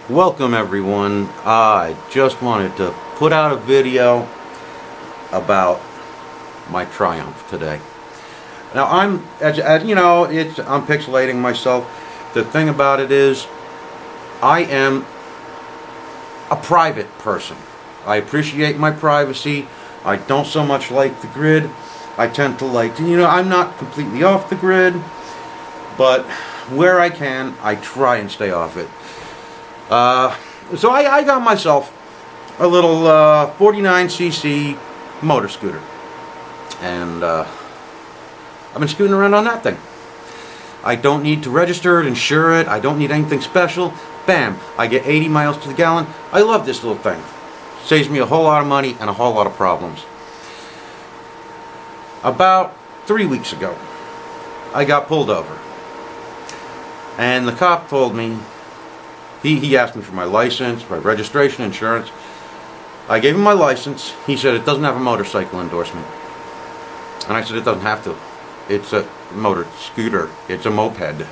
Welcome everyone. I just wanted to put out a video about my triumph today. Now as you know, I'm pixelating myself. The thing about it is, I am a private person. I appreciate my privacy. I don't so much like the grid. I tend to like, I'm not completely off the grid, but where I can, I try and stay off it. So I got myself a little 49cc motor scooter, and I've been scooting around on that thing. I don't need to register it, insure it, I don't need anything special. Bam, I get 80 miles to the gallon. I love this little thing. Saves me a whole lot of money and a whole lot of problems. About 3 weeks ago, I got pulled over, and the cop told me, he asked me for my license, my registration, insurance. I gave him my license. He said it doesn't have a motorcycle endorsement. And I said it doesn't have to. It's a motor scooter. It's a moped.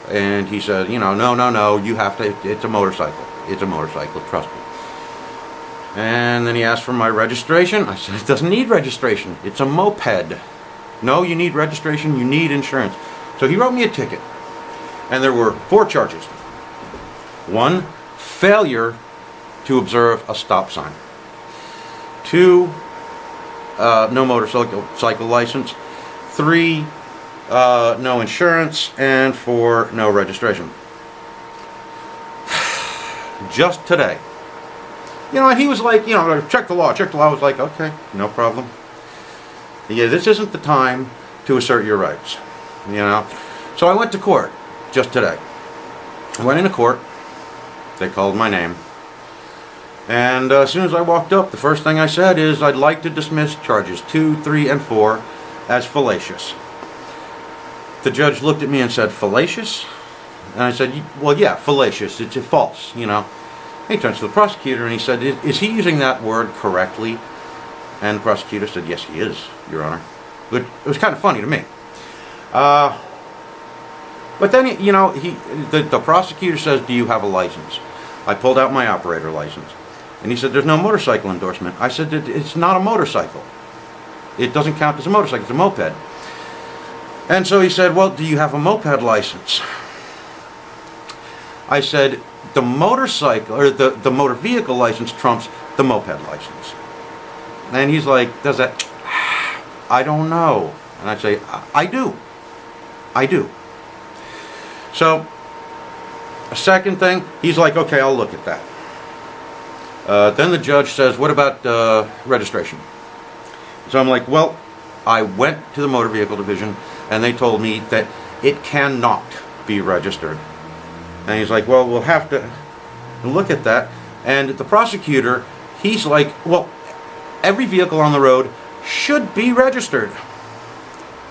And he said, no, you have to, it's a motorcycle. It's a motorcycle, trust me. And then he asked for my registration. I said it doesn't need registration. It's a moped. No, you need registration, you need insurance. So he wrote me a ticket. And there were 4 charges. 1, failure to observe a stop sign. 2, no motorcycle license. 3, no insurance. And 4, no registration. Just today. And he was like, check the law, check the law. I was like, okay, no problem. Yeah, this isn't the time to assert your rights. So I went to court just today. I went into court. They called my name, and as soon as I walked up, the first thing I said is, I'd like to dismiss charges 2, 3, and 4 as fallacious. The judge looked at me and said, fallacious? And I said, well, yeah, fallacious, it's false, He turns to the prosecutor and he said, is he using that word correctly? And the prosecutor said, yes, he is, Your Honor. It was kind of funny to me. But then, the prosecutor says, do you have a license? I pulled out my operator license. And he said, there's no motorcycle endorsement. I said, it's not a motorcycle. It doesn't count as a motorcycle, it's a moped. And so he said, well, do you have a moped license? I said, the motorcycle, or the motor vehicle license trumps the moped license. And he's like, does that, I don't know. And I say, I do. So, a second thing, he's like, okay, I'll look at that. Then the judge says, what about registration? So I'm like, well, I went to the motor vehicle division and they told me that it cannot be registered. And he's like, well, we'll have to look at that. And the prosecutor, he's like, well, every vehicle on the road should be registered.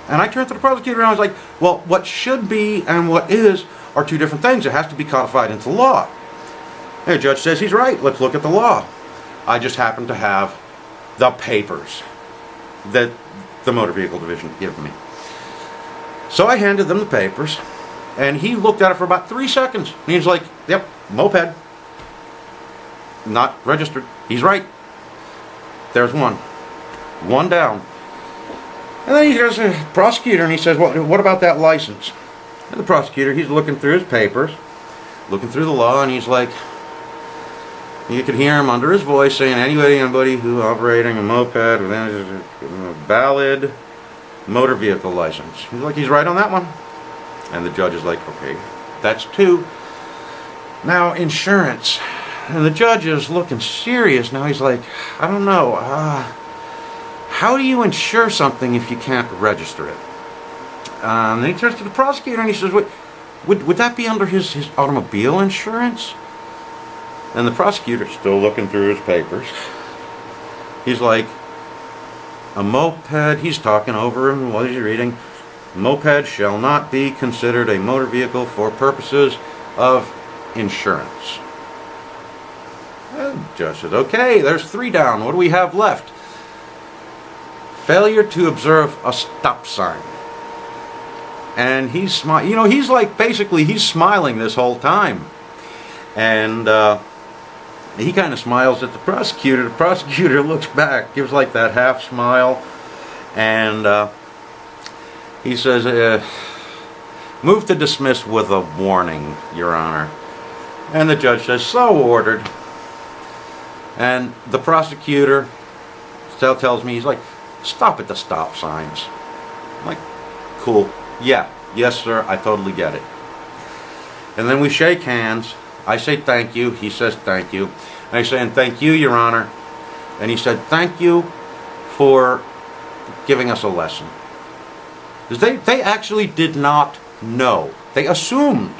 And I turned to the prosecutor and I was like, well, what should be and what is are 2 different things. It has to be codified into law. And the judge says he's right. Let's look at the law. I just happen to have the papers that the motor vehicle division gave me. So I handed them the papers, and he looked at it for about 3 seconds. And he's like, yep, moped. Not registered. He's right. There's one. One down. And then he goes to the prosecutor and he says, well, what about that license? And the prosecutor, he's looking through his papers, looking through the law, and he's like, you could hear him under his voice saying, anybody who operating a moped with a valid motor vehicle license. He's like, he's right on that one. And the judge is like, okay, that's 2. Now, insurance. And the judge is looking serious. Now he's like, I don't know, how do you insure something if you can't register it? And then he turns to the prosecutor and he says, would that be under his automobile insurance? And the prosecutor, still looking through his papers, he's like, a moped, he's talking over him while he's reading, moped shall not be considered a motor vehicle for purposes of insurance. And the judge says, okay, there's 3 down. What do we have left? Failure to observe a stop sign. And he's he's like, basically, he's smiling this whole time. And he kind of smiles at the prosecutor. The prosecutor looks back, gives like that half smile, and he says, move to dismiss with a warning, Your Honor. And the judge says, so ordered. And the prosecutor tells me, he's like, stop at the stop signs. I'm like, cool. Yeah, yes sir, I totally get it. And then we shake hands. I say thank you. He says thank you. And I say, and thank you, Your Honor. And he said, thank you for giving us a lesson. Because they actually did not know. They assumed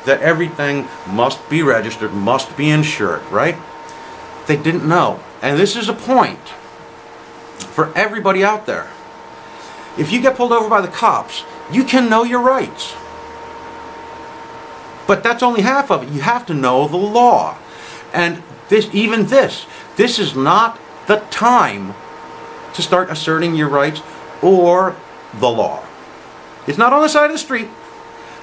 that everything must be registered, must be insured, right? They didn't know. And this is a point for everybody out there. If you get pulled over by the cops, you can know your rights. But that's only half of it. You have to know the law. And this is not the time to start asserting your rights or the law. It's not on the side of the street.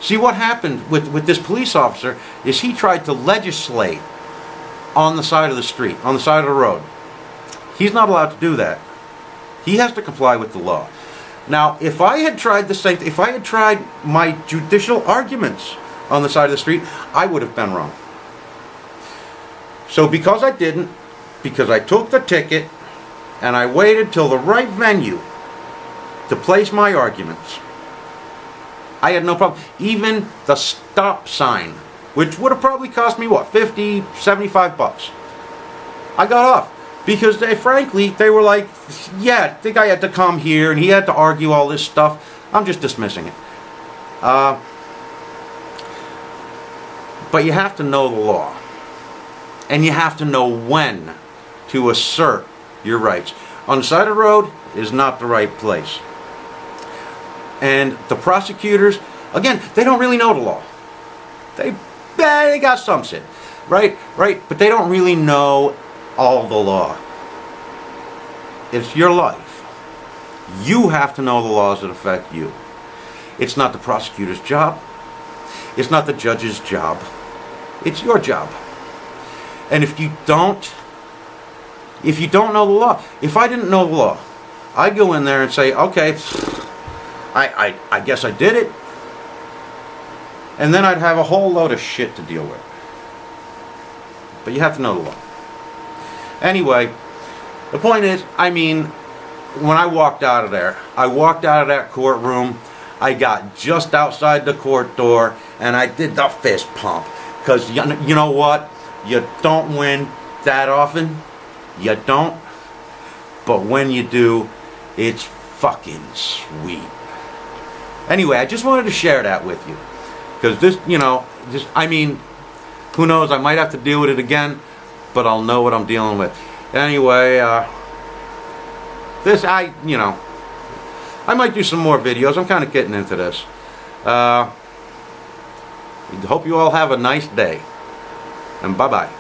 See, what happened with this police officer is he tried to legislate on the side of the street, on the side of the road. He's not allowed to do that. He has to comply with the law. Now, if I had tried the same, if I had tried my judicial arguments on the side of the street, I would have been wrong. So because I didn't, because I took the ticket and I waited till the right venue to place my arguments, I had no problem. Even the stop sign, which would have probably cost me, what, 50, 75 bucks. I got off. Because frankly, they were like, yeah, the guy had to come here and he had to argue all this stuff. I'm just dismissing it. But you have to know the law. And you have to know when to assert your rights. On the side of the road is not the right place. And the prosecutors, again, they don't really know the law. They got some shit, right? But they don't really know all the law. It's your life. You have to know the laws that affect you. It's not the prosecutor's job. It's not the judge's job. It's your job. And if you don't know the law, if I didn't know the law, I'd go in there and say, okay, I guess I did it. And then I'd have a whole load of shit to deal with. But you have to know the law. Anyway, the point is, I mean, when I walked out of there, I walked out of that courtroom, I got just outside the court door, and I did the fist pump. Because you know what? You don't win that often. You don't. But when you do, it's fucking sweet. Anyway, I just wanted to share that with you. Because this, I mean, who knows, I might have to deal with it again, but I'll know what I'm dealing with. Anyway, I might do some more videos. I'm kind of getting into this. Hope you all have a nice day. And bye-bye.